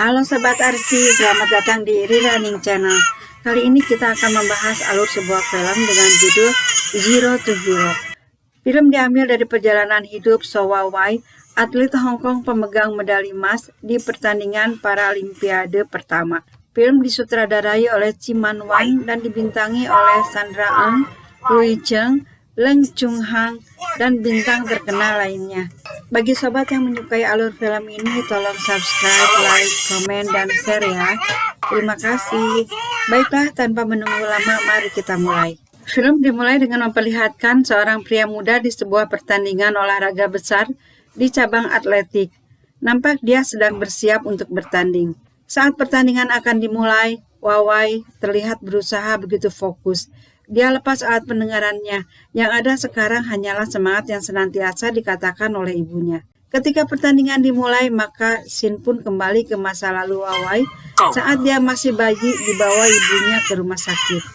Halo Sobat Arsi, selamat datang di Rerunning Channel. Kali ini kita akan membahas alur sebuah film dengan judul Zero to Hero. Film diambil dari perjalanan hidup So Wai, atlet Hong Kong pemegang medali emas di pertandingan Paralimpiade pertama. Film disutradarai oleh Chim Man Wan dan dibintangi oleh Sandra Ng, Louis Cheung, Leung Chung Hang, dan bintang terkenal lainnya. Bagi sobat yang menyukai alur film ini, tolong subscribe, like, komen, dan share ya. Terima kasih. Baiklah, tanpa menunggu lama, mari kita mulai. Film dimulai dengan memperlihatkan seorang pria muda di sebuah pertandingan olahraga besar di cabang atletik. Nampak dia sedang bersiap untuk bertanding. Saat pertandingan akan dimulai, Wai terlihat berusaha begitu fokus. Dia lepas alat pendengarannya, yang ada sekarang hanyalah semangat yang senantiasa dikatakan oleh ibunya. Ketika pertandingan dimulai, maka Shin pun kembali ke masa lalu Wai saat dia masih bayi dibawa ibunya ke rumah sakit.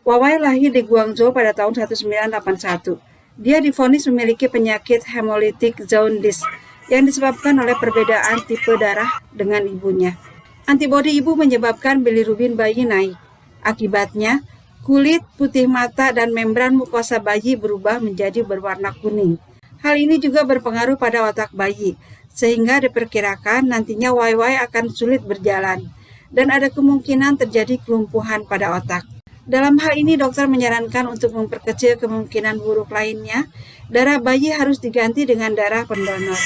Wai lahir di Guangzhou pada tahun 1981. Dia divonis memiliki penyakit hemolytic jaundice yang disebabkan oleh perbedaan tipe darah dengan ibunya. Antibodi ibu menyebabkan bilirubin bayi naik. Akibatnya, kulit, putih mata, dan membran mukosa bayi berubah menjadi berwarna kuning. Hal ini juga berpengaruh pada otak bayi, sehingga diperkirakan nantinya Wai akan sulit berjalan, dan ada kemungkinan terjadi kelumpuhan pada otak. Dalam hal ini, dokter menyarankan untuk memperkecil kemungkinan buruk lainnya, darah bayi harus diganti dengan darah pendonor.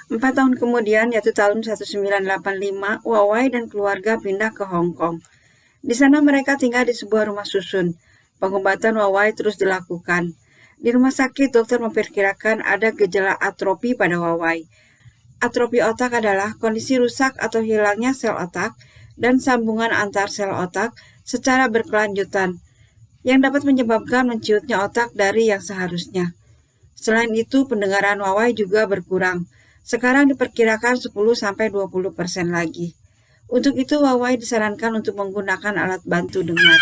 4 tahun kemudian, yaitu tahun 1985, Wai dan keluarga pindah ke Hong Kong. Di sana mereka tinggal di sebuah rumah susun. Pengobatan Wai terus dilakukan. Di rumah sakit, dokter memperkirakan ada gejala atrofi pada Wai. Atrofi otak adalah kondisi rusak atau hilangnya sel otak dan sambungan antar sel otak secara berkelanjutan, yang dapat menyebabkan menciutnya otak dari yang seharusnya. Selain itu, pendengaran Wai juga berkurang. Sekarang diperkirakan 10-20% lagi. Untuk itu, Wai disarankan untuk menggunakan alat bantu dengar.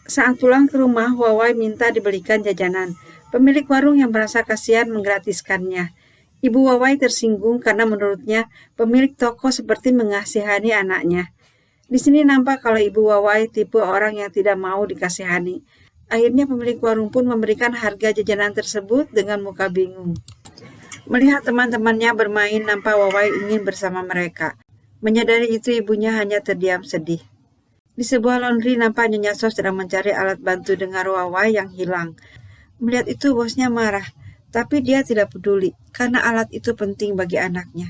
Saat pulang ke rumah, Wai minta dibelikan jajanan. Pemilik warung yang merasa kasihan menggratiskannya. Ibu Wai tersinggung karena menurutnya pemilik toko seperti mengasihani anaknya. Di sini nampak kalau ibu Wai tipe orang yang tidak mau dikasihani. Akhirnya pemilik warung pun memberikan harga jajanan tersebut dengan muka bingung. Melihat teman-temannya bermain, nampak Wai ingin bersama mereka. Menyadari itu, ibunya hanya terdiam sedih. Di sebuah laundry, nampak Nyonya So sedang mencari alat bantu dengar Wai yang hilang. Melihat itu, bosnya marah, tapi dia tidak peduli, karena alat itu penting bagi anaknya.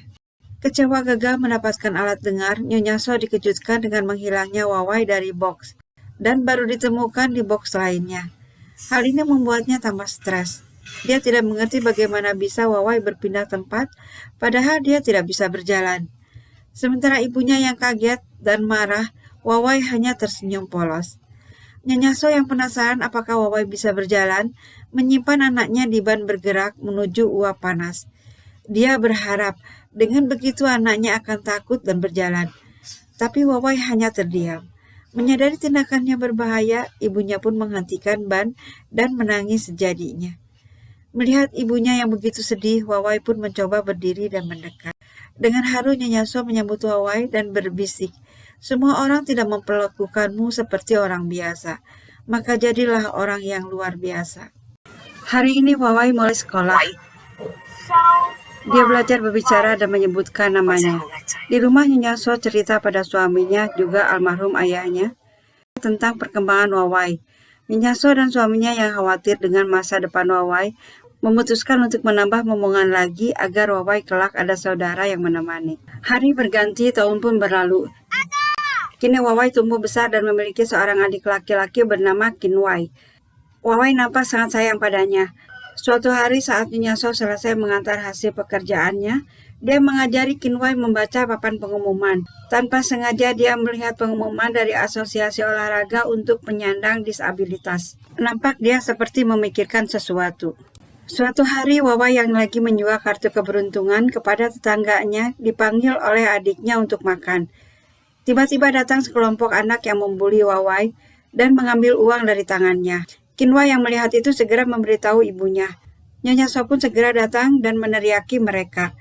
Kecewa gagal mendapatkan alat dengar, Nyonya So dikejutkan dengan menghilangnya Wai dari box, dan baru ditemukan di box lainnya. Hal ini membuatnya tambah stres. Dia tidak mengerti bagaimana bisa Wai berpindah tempat, padahal dia tidak bisa berjalan. Sementara ibunya yang kaget dan marah, Wai hanya tersenyum polos. Nyonya So yang penasaran apakah Wai bisa berjalan, menyimpan anaknya di ban bergerak menuju uap panas. Dia berharap dengan begitu anaknya akan takut dan berjalan. Tapi Wai hanya terdiam. Menyadari tindakannya berbahaya, ibunya pun menghentikan ban dan menangis sejadinya. Melihat ibunya yang begitu sedih, Wai pun mencoba berdiri dan mendekat. Dengan haru, Nyonya So menyambut Wai dan berbisik, "Semua orang tidak memperlakukanmu seperti orang biasa, maka jadilah orang yang luar biasa." Hari ini Wai mulai sekolah. Dia belajar berbicara dan menyebutkan namanya. Di rumah, Nyonya So cerita pada suaminya, juga almarhum ayahnya, tentang perkembangan Wai. Nyonya So dan suaminya yang khawatir dengan masa depan Wai memutuskan untuk menambah momongan lagi agar Wai kelak ada saudara yang menemani. Hari berganti, tahun pun berlalu. Kini Wai tumbuh besar dan memiliki seorang adik laki-laki bernama Kin Wai. Wai nampak sangat sayang padanya. Suatu hari saat Nyonya So selesai mengantar hasil pekerjaannya, dia mengajari Kin Wai membaca papan pengumuman. Tanpa sengaja dia melihat pengumuman dari Asosiasi Olahraga untuk Penyandang Disabilitas. Nampak dia seperti memikirkan sesuatu. Suatu hari, Wai yang lagi menjual kartu keberuntungan kepada tetangganya dipanggil oleh adiknya untuk makan. Tiba-tiba datang sekelompok anak yang membuli Wai dan mengambil uang dari tangannya. Kin Wai yang melihat itu segera memberitahu ibunya. Nyonya So pun segera datang dan meneriaki mereka.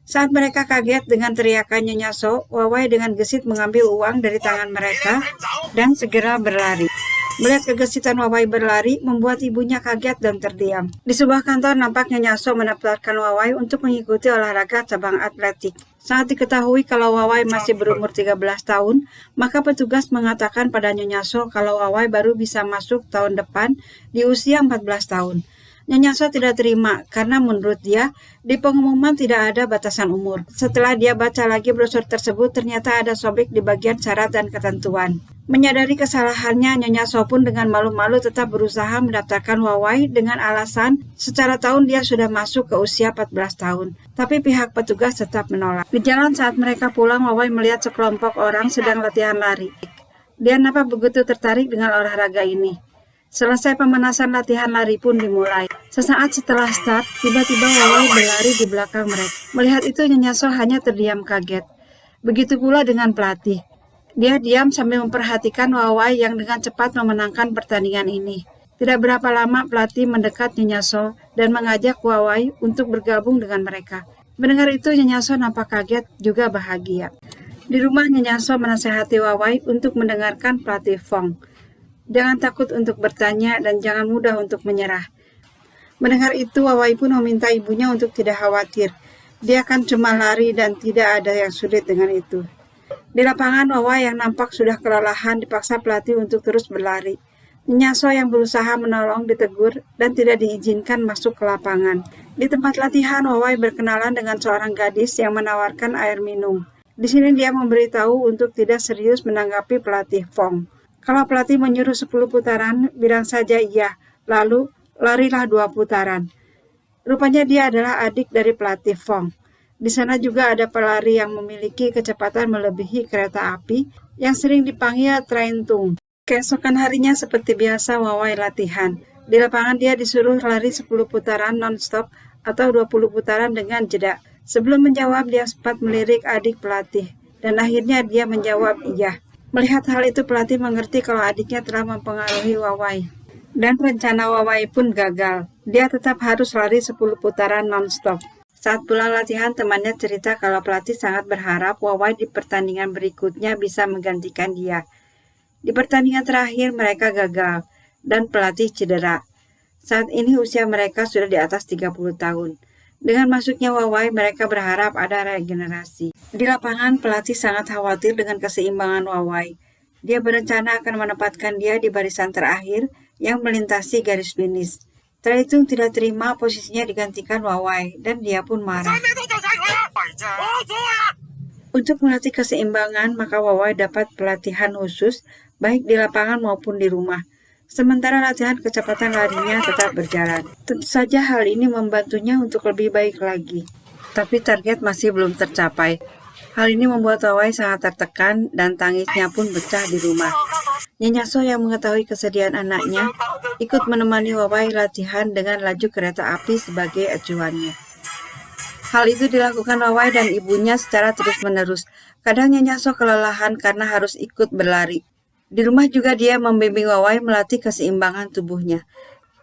Saat mereka kaget dengan teriakan Nyonya So, Wawai dengan gesit mengambil uang dari tangan mereka dan segera berlari. Melihat kegesitan Wawai berlari, membuat ibunya kaget dan terdiam. Di sebuah kantor nampak Nyonya So mendaftarkan Wawai untuk mengikuti olahraga cabang atletik. Saat diketahui kalau Wawai masih berumur 13 tahun, maka petugas mengatakan pada Nyonya So kalau Wawai baru bisa masuk tahun depan di usia 14 tahun. Nyonya So tidak terima karena menurut dia di pengumuman tidak ada batasan umur. Setelah dia baca lagi brosur tersebut, ternyata ada sobek di bagian syarat dan ketentuan. Menyadari kesalahannya, Nyonya So pun dengan malu-malu tetap berusaha mendaftarkan Wawai dengan alasan secara tahun dia sudah masuk ke usia 14 tahun. Tapi pihak petugas tetap menolak. Di jalan saat mereka pulang, Wawai melihat sekelompok orang sedang latihan lari. Dia nampak begitu tertarik dengan olahraga ini. Selesai pemanasan, latihan lari pun dimulai. Sesaat setelah start, tiba-tiba Wawai berlari di belakang mereka. Melihat itu, Nyonya So hanya terdiam kaget. Begitu pula dengan pelatih. Dia diam sambil memperhatikan Wawai yang dengan cepat memenangkan pertandingan ini. Tidak berapa lama pelatih mendekat Nyonya So dan mengajak Wawai untuk bergabung dengan mereka. Mendengar itu, Nyonya So nampak kaget juga bahagia. Di rumah, Nyonya So menasihati Wawai untuk mendengarkan pelatih Fong. Jangan takut untuk bertanya dan jangan mudah untuk menyerah. Mendengar itu, Wawai pun meminta ibunya untuk tidak khawatir. Dia kan cuma lari dan tidak ada yang sulit dengan itu. Di lapangan, Wawai yang nampak sudah kelelahan dipaksa pelatih untuk terus berlari. Nyonya So yang berusaha menolong ditegur dan tidak diizinkan masuk ke lapangan. Di tempat latihan, Wawai berkenalan dengan seorang gadis yang menawarkan air minum. Di sini dia memberitahu untuk tidak serius menanggapi pelatih Fong. Kalau pelatih menyuruh 10 putaran, bilang saja iya, lalu larilah 2 putaran. Rupanya dia adalah adik dari pelatih Fong. Di sana juga ada pelari yang memiliki kecepatan melebihi kereta api yang sering dipanggil Train Tung. Keesokan harinya seperti biasa Wawai latihan. Di lapangan dia disuruh lari 10 putaran non-stop atau 20 putaran dengan jeda. Sebelum menjawab, dia sempat melirik adik pelatih, dan akhirnya dia menjawab iya. Melihat hal itu, pelatih mengerti kalau adiknya telah mempengaruhi Wawai. Dan rencana Wawai pun gagal. Dia tetap harus lari 10 putaran non-stop. Saat pulang latihan, temannya cerita kalau pelatih sangat berharap Wawai di pertandingan berikutnya bisa menggantikan dia. Di pertandingan terakhir, mereka gagal, dan pelatih cedera. Saat ini usia mereka sudah di atas 30 tahun. Dengan masuknya Wawai, mereka berharap ada regenerasi. Di lapangan, pelatih sangat khawatir dengan keseimbangan Wawai. Dia berencana akan menempatkan dia di barisan terakhir yang melintasi garis finish. Traitung tidak terima posisinya digantikan Wawai, dan dia pun marah. Untuk melatih keseimbangan, maka Wawai dapat pelatihan khusus, baik di lapangan maupun di rumah. Sementara latihan kecepatan larinya tetap berjalan. Tentu saja hal ini membantunya untuk lebih baik lagi. Tapi target masih belum tercapai. Hal ini membuat Wawai sangat tertekan dan tangisnya pun pecah di rumah. Nyonya So yang mengetahui kesedihan anaknya, ikut menemani Wawai latihan dengan laju kereta api sebagai acuannya. Hal itu dilakukan Wawai dan ibunya secara terus-menerus. Kadang Nyonya So kelelahan karena harus ikut berlari. Di rumah juga dia membimbing Wawai melatih keseimbangan tubuhnya.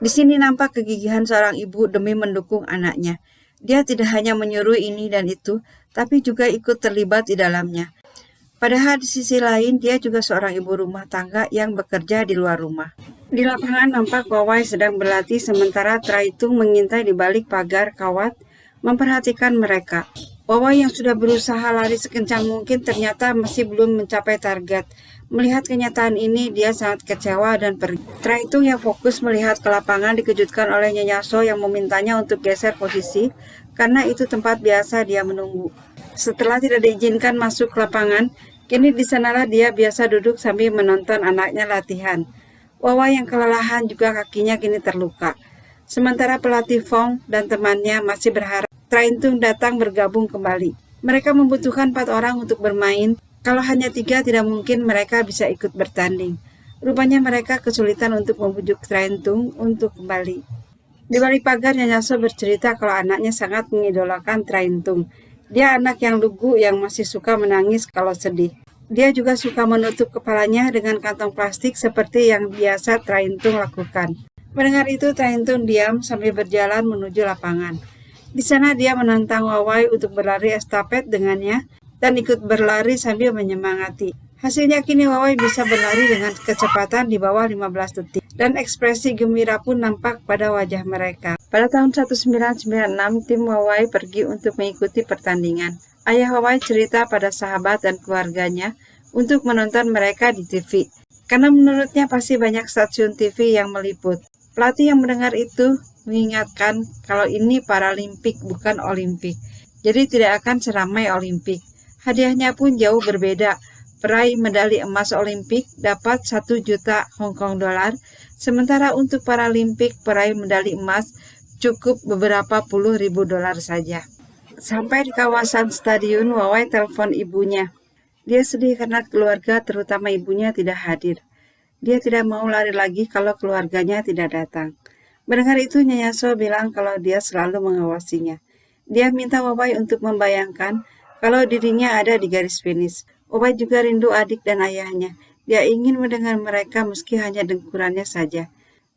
Di sini nampak kegigihan seorang ibu demi mendukung anaknya. Dia tidak hanya menyuruh ini dan itu, tapi juga ikut terlibat di dalamnya. Padahal di sisi lain, dia juga seorang ibu rumah tangga yang bekerja di luar rumah. Di lapangan nampak Wawai sedang berlatih sementara Traitung mengintai di balik pagar kawat, memperhatikan mereka. Wawai yang sudah berusaha lari sekencang mungkin ternyata masih belum mencapai target. Melihat kenyataan ini, dia sangat kecewa dan pergi. Traitung yang fokus melihat ke lapangan dikejutkan oleh Nyonya So yang memintanya untuk geser posisi, karena itu tempat biasa dia menunggu. Setelah tidak diizinkan masuk ke lapangan, kini di sanalah dia biasa duduk sambil menonton anaknya latihan. Wawai yang kelelahan juga kakinya kini terluka. Sementara pelatih Fong dan temannya masih berharap Traitung datang bergabung kembali. Mereka membutuhkan 4 orang untuk bermain. Kalau hanya 3, tidak mungkin mereka bisa ikut bertanding. Rupanya mereka kesulitan untuk membujuk Traitung untuk kembali. Di balik pagar, Nyonya So bercerita kalau anaknya sangat mengidolakan Traitung. Dia anak yang lugu yang masih suka menangis kalau sedih. Dia juga suka menutup kepalanya dengan kantong plastik seperti yang biasa Traitung lakukan. Mendengar itu, Traintung diam sambil berjalan menuju lapangan. Di sana dia menantang Wawai untuk berlari estafet dengannya dan ikut berlari sambil menyemangati. Hasilnya kini Wawai bisa berlari dengan kecepatan di bawah 15 detik dan ekspresi gembira pun nampak pada wajah mereka. Pada tahun 1996, tim Wawai pergi untuk mengikuti pertandingan. Ayah Wawai cerita pada sahabat dan keluarganya untuk menonton mereka di TV, karena menurutnya pasti banyak stasiun TV yang meliput. Pelatih yang mendengar itu mengingatkan kalau ini Paralimpik bukan Olimpik, jadi tidak akan seramai Olimpik. Hadiahnya pun jauh berbeda. Peraih medali emas Olimpik dapat 1 juta Hong Kong dolar, sementara untuk Paralimpik peraih medali emas cukup beberapa puluh ribu dolar saja. Sampai di kawasan stadion, Wawai telepon ibunya. Dia sedih karena keluarga, terutama ibunya, tidak hadir. Dia tidak mau lari lagi kalau keluarganya tidak datang. Mendengar itu, Nyonya So bilang kalau dia selalu mengawasinya. Dia minta Wawai untuk membayangkan kalau dirinya ada di garis finish. Wawai juga rindu adik dan ayahnya. Dia ingin mendengar mereka meski hanya dengkurannya saja.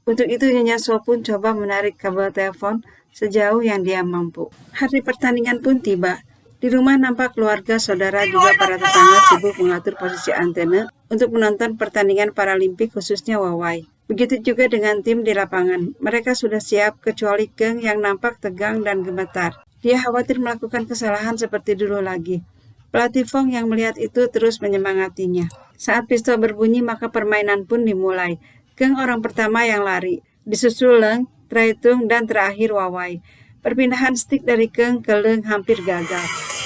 Untuk itu, Nyonya So pun coba menarik kabel telepon sejauh yang dia mampu. Hari pertandingan pun tiba. Di rumah nampak keluarga, saudara, juga para tetangga sibuk mengatur posisi antena untuk menonton pertandingan Paralimpik, khususnya Wawai. Begitu juga dengan tim di lapangan. Mereka sudah siap kecuali Geng yang nampak tegang dan gemetar. Dia khawatir melakukan kesalahan seperti dulu lagi. Pelatih Fong yang melihat itu terus menyemangatinya. Saat pistol berbunyi maka permainan pun dimulai. Geng orang pertama yang lari. Disusul Leng, Traitung, dan terakhir Wawai. Perpindahan stick dari Geng ke Leng hampir gagal.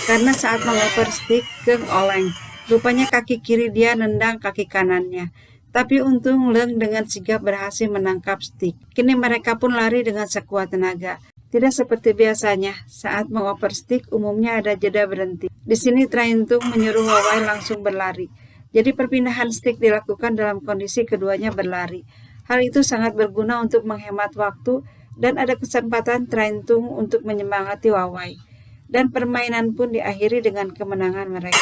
Karena saat mengoper stick, Geng oleng. Rupanya kaki kiri dia nendang kaki kanannya. Tapi untung Leng dengan sigap berhasil menangkap stick. Kini mereka pun lari dengan sekuat tenaga. Tidak seperti biasanya, saat mengoper stick umumnya ada jeda berhenti. Di sini Traintung menyuruh Wawai langsung berlari. Jadi perpindahan stick dilakukan dalam kondisi keduanya berlari. Hal itu sangat berguna untuk menghemat waktu dan ada kesempatan Traintung untuk menyemangati Wawai. Dan permainan pun diakhiri dengan kemenangan mereka.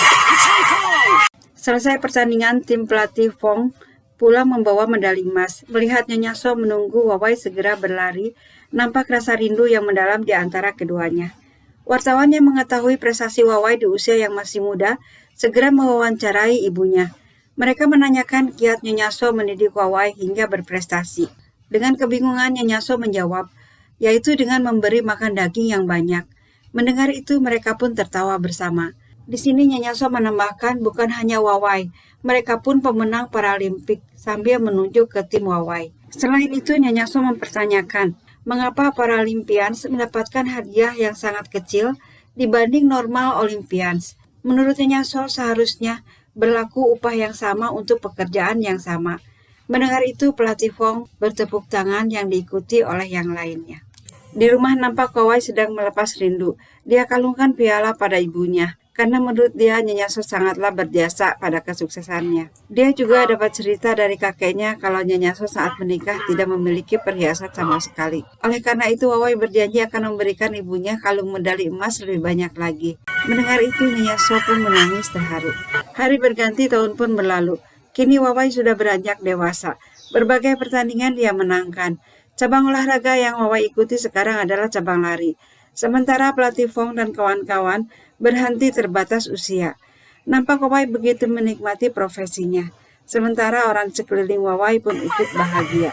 Selesai pertandingan, tim pelatih Fong pulang membawa medali emas. Melihat Nyonya So menunggu Wawai segera berlari, nampak rasa rindu yang mendalam di antara keduanya. Wartawan yang mengetahui prestasi Wawai di usia yang masih muda segera mewawancarai ibunya. Mereka menanyakan kiat Nyonya So mendidik Wawai hingga berprestasi. Dengan kebingungan, Nyonya So menjawab, yaitu dengan memberi makan daging yang banyak. Mendengar itu, mereka pun tertawa bersama. Di sini Nyonya So menambahkan bukan hanya Wawai, mereka pun pemenang Paralimpik sambil menunjuk ke tim Wawai. Selain itu, Nyonya So mempertanyakan, mengapa Paralimpians mendapatkan hadiah yang sangat kecil dibanding normal Olympians? Menurut Nyonya So, seharusnya berlaku upah yang sama untuk pekerjaan yang sama. Mendengar itu, pelatih Fong bertepuk tangan yang diikuti oleh yang lainnya. Di rumah nampak Wawai sedang melepas rindu. Dia kalungkan piala pada ibunya, karena menurut dia Nyonya So sangatlah berjasa pada kesuksesannya. Dia juga dapat cerita dari kakeknya kalau Nyonya So saat menikah tidak memiliki perhiasan sama sekali. Oleh karena itu Wawai berjanji akan memberikan ibunya kalung medali emas lebih banyak lagi. Mendengar itu Nyonya So pun menangis terharu. Hari berganti, tahun pun berlalu. Kini Wawai sudah beranjak dewasa. Berbagai pertandingan dia menangkan. Cabang olahraga yang Wawai ikuti sekarang adalah cabang lari. Sementara pelatih Fong dan kawan-kawan berhenti terbatas usia. Nampak Wawai begitu menikmati profesinya. Sementara orang sekeliling Wawai pun ikut bahagia.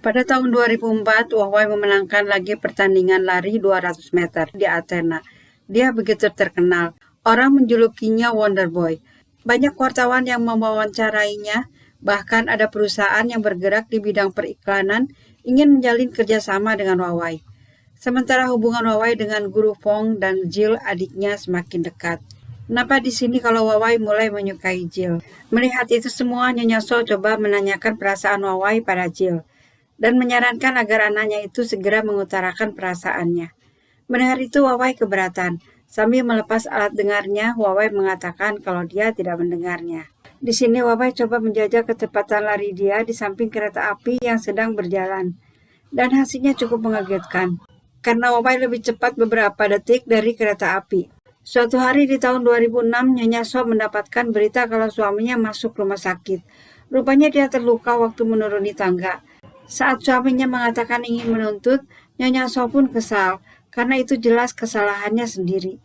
Pada tahun 2004, Wawai memenangkan lagi pertandingan lari 200 meter di Athena. Dia begitu terkenal. Orang menjulukinya Wonder Boy. Banyak wartawan yang mewawancarainya. Bahkan ada perusahaan yang bergerak di bidang periklanan ingin menjalin kerjasama dengan Wawai. Sementara hubungan Wawai dengan guru Fong dan Jill adiknya semakin dekat. Nampak di sini kalau Wawai mulai menyukai Jill. Melihat itu semua, Nyonya So coba menanyakan perasaan Wawai pada Jill dan menyarankan agar anaknya itu segera mengutarakan perasaannya. Mendengar itu Wawai keberatan. Sambil melepas alat dengarnya, Wawai mengatakan kalau dia tidak mendengarnya. Di sini Wawai coba menjajah kecepatan lari dia di samping kereta api yang sedang berjalan. Dan hasilnya cukup mengagetkan. Karena Wawai lebih cepat beberapa detik dari kereta api. Suatu hari di tahun 2006, Nyonya So mendapatkan berita kalau suaminya masuk rumah sakit. Rupanya dia terluka waktu menuruni tangga. Saat suaminya mengatakan ingin menuntut, Nyonya So pun kesal, karena itu jelas kesalahannya sendiri.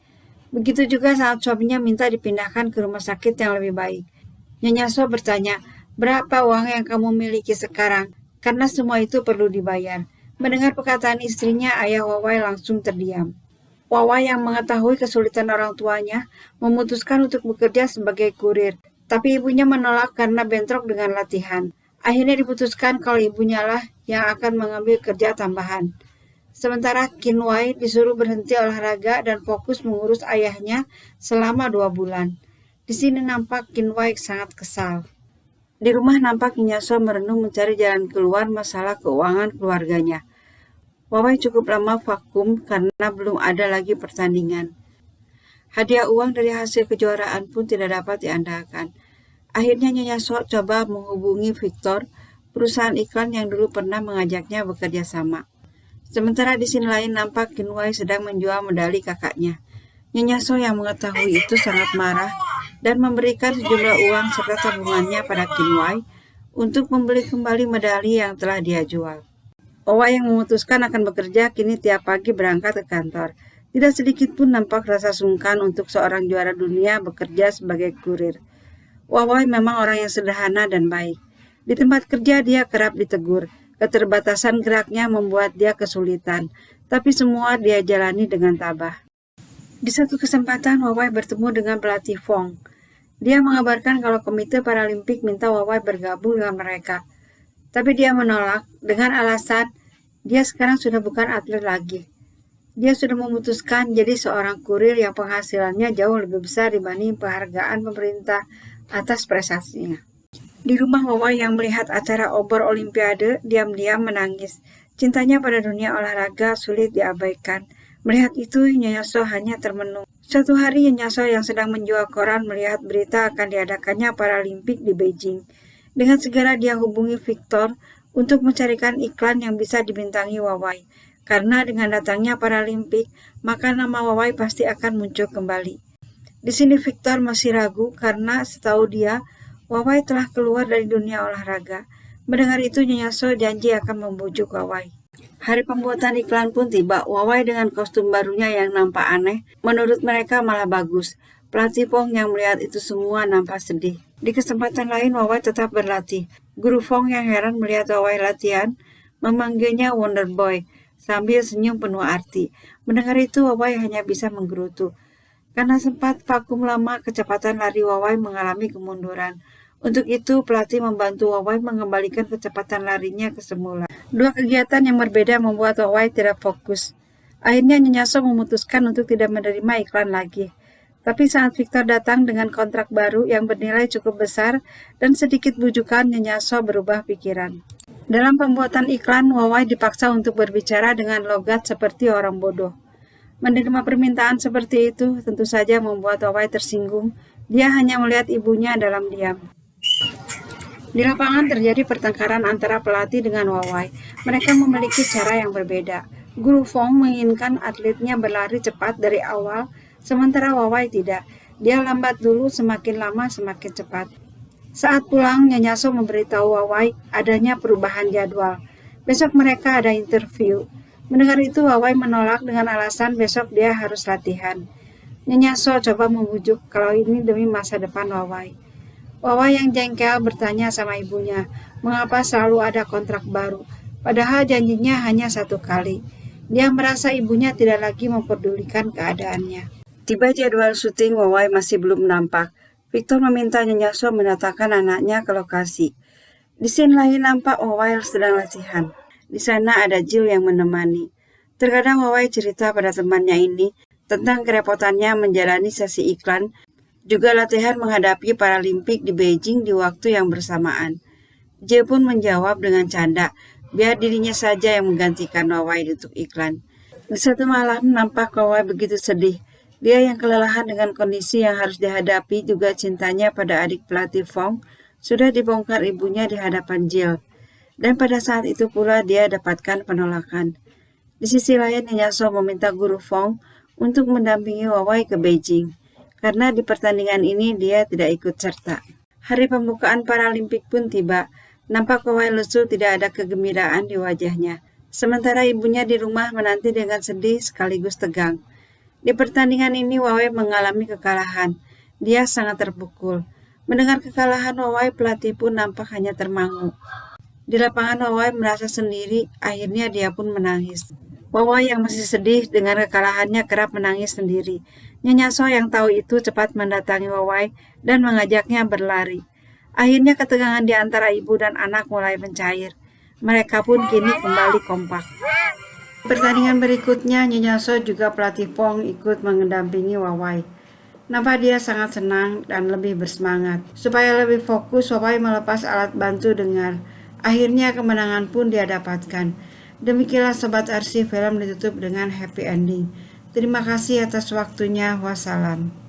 Begitu juga saat suaminya minta dipindahkan ke rumah sakit yang lebih baik. Nyonya So bertanya, berapa uang yang kamu miliki sekarang? Karena semua itu perlu dibayar. Mendengar perkataan istrinya, ayah Wawai langsung terdiam. Wawai yang mengetahui kesulitan orang tuanya memutuskan untuk bekerja sebagai kurir, tapi ibunya menolak karena bentrok dengan latihan. Akhirnya diputuskan kalau ibunya lah yang akan mengambil kerja tambahan. Sementara Kinwai disuruh berhenti olahraga dan fokus mengurus ayahnya selama 2 bulan. Di sini nampak Kinwai sangat kesal. Di rumah nampak Nyaso merenung mencari jalan keluar masalah keuangan keluarganya. Wawai cukup lama vakum karena belum ada lagi pertandingan. Hadiah uang dari hasil kejuaraan pun tidak dapat diandalkan. Akhirnya Nyonya So coba menghubungi Victor, perusahaan iklan yang dulu pernah mengajaknya bekerja sama. Sementara di sini lain nampak Kinwai sedang menjual medali kakaknya. Nyonya So yang mengetahui itu sangat marah dan memberikan sejumlah uang serta tabungannya pada Kinwai untuk membeli kembali medali yang telah dia jual. Wawai yang memutuskan akan bekerja kini tiap pagi berangkat ke kantor. Tidak sedikit pun nampak rasa sungkan untuk seorang juara dunia bekerja sebagai kurir. Wawai memang orang yang sederhana dan baik. Di tempat kerja dia kerap ditegur. Keterbatasan geraknya membuat dia kesulitan, tapi semua dia jalani dengan tabah. Di satu kesempatan Wawai bertemu dengan pelatih Fong. Dia mengabarkan kalau Komite Paralimpik minta Wawai bergabung dengan mereka. Tapi dia menolak dengan alasan dia sekarang sudah bukan atlet lagi. Dia sudah memutuskan jadi seorang kurir yang penghasilannya jauh lebih besar dibanding penghargaan pemerintah atas prestasinya. Di rumah Wawai yang melihat acara obor Olimpiade diam-diam menangis. Cintanya pada dunia olahraga sulit diabaikan. Melihat itu, Nyonya So hanya termenung. Suatu hari Nyonya So yang sedang menjual koran melihat berita akan diadakannya Paralimpik di Beijing. Dengan segera dia hubungi Victor untuk mencarikan iklan yang bisa dibintangi Wawai. Karena dengan datangnya Paralimpik, maka nama Wawai pasti akan muncul kembali. Di sini Victor masih ragu karena setahu dia, Wawai telah keluar dari dunia olahraga. Mendengar itu Nyonya So janji akan membujuk Wawai. Hari pembuatan iklan pun tiba. Wawai dengan kostum barunya yang nampak aneh, menurut mereka malah bagus. Pelatih Fong yang melihat itu semua nampak sedih. Di kesempatan lain Wawai tetap berlatih. Guru Fong yang heran melihat Wawai latihan, memanggilnya Wonder Boy, sambil senyum penuh arti. Mendengar itu Wawai hanya bisa menggerutu. Karena sempat vakum lama, kecepatan lari Wawai mengalami kemunduran. Untuk itu, pelatih membantu Wawai mengembalikan kecepatan larinya ke semula. Dua kegiatan yang berbeda membuat Wawai tidak fokus. Akhirnya Nyonya So memutuskan untuk tidak menerima iklan lagi. Tapi saat Victor datang dengan kontrak baru yang bernilai cukup besar dan sedikit bujukan, Nyonya So berubah pikiran. Dalam pembuatan iklan, Wawai dipaksa untuk berbicara dengan logat seperti orang bodoh. Menerima permintaan seperti itu tentu saja membuat Wawai tersinggung. Dia hanya melihat ibunya dalam diam. Di lapangan terjadi pertengkaran antara pelatih dengan Wawai. Mereka memiliki cara yang berbeda. Guru Fong menginginkan atletnya berlari cepat dari awal, sementara Wawai tidak. Dia lambat dulu, semakin lama semakin cepat. Saat pulang, Nyonya So memberitahu Wawai adanya perubahan jadwal. Besok mereka ada interview. Mendengar itu, Wawai menolak dengan alasan besok dia harus latihan. Nyonya So coba membujuk kalau ini demi masa depan Wawai. Wawai yang jengkel bertanya sama ibunya, mengapa selalu ada kontrak baru, padahal janjinya hanya 1 kali. Dia merasa ibunya tidak lagi memperdulikan keadaannya. Tiba jadwal syuting, Wawai masih belum nampak. Victor meminta Nyonya So mendatangkan anaknya ke lokasi. Di scene lain nampak Wawai sedang latihan. Di sana ada Jill yang menemani. Terkadang Wawai cerita pada temannya ini tentang kerepotannya menjalani sesi iklan, juga latihan menghadapi Paralimpik di Beijing di waktu yang bersamaan. Jill pun menjawab dengan canda, biar dirinya saja yang menggantikan Wawai untuk iklan. Di satu malam nampak Wawai begitu sedih. Dia yang kelelahan dengan kondisi yang harus dihadapi, juga cintanya pada adik pelatih Fong sudah dibongkar ibunya di hadapan Jill. Dan pada saat itu pula dia dapatkan penolakan. Di sisi lain, Nyonya So meminta guru Fong untuk mendampingi Wawai ke Beijing, karena di pertandingan ini dia tidak ikut serta. Hari pembukaan Paralimpik pun tiba. Nampak Wawai lesu tidak ada kegembiraan di wajahnya. Sementara ibunya di rumah menanti dengan sedih sekaligus tegang. Di pertandingan ini Wawai mengalami kekalahan. Dia sangat terpukul. Mendengar kekalahan Wawai, pelatih pun nampak hanya termangu. Di lapangan Wawai merasa sendiri, akhirnya dia pun menangis. Wawai yang masih sedih dengan kekalahannya kerap menangis sendiri. Nyonya So yang tahu itu cepat mendatangi Wawai dan mengajaknya berlari. Akhirnya ketegangan di antara ibu dan anak mulai mencair. Mereka pun kini kembali kompak. Pertandingan berikutnya, Nyonya So juga pelatih Pong ikut mendampingi Wawai. Nampak dia sangat senang dan lebih bersemangat. Supaya lebih fokus, Wawai melepas alat bantu dengar. Akhirnya kemenangan pun dia dapatkan. Demikianlah Sobat Arsy, film ditutup dengan happy ending. Terima kasih atas waktunya. Wassalam.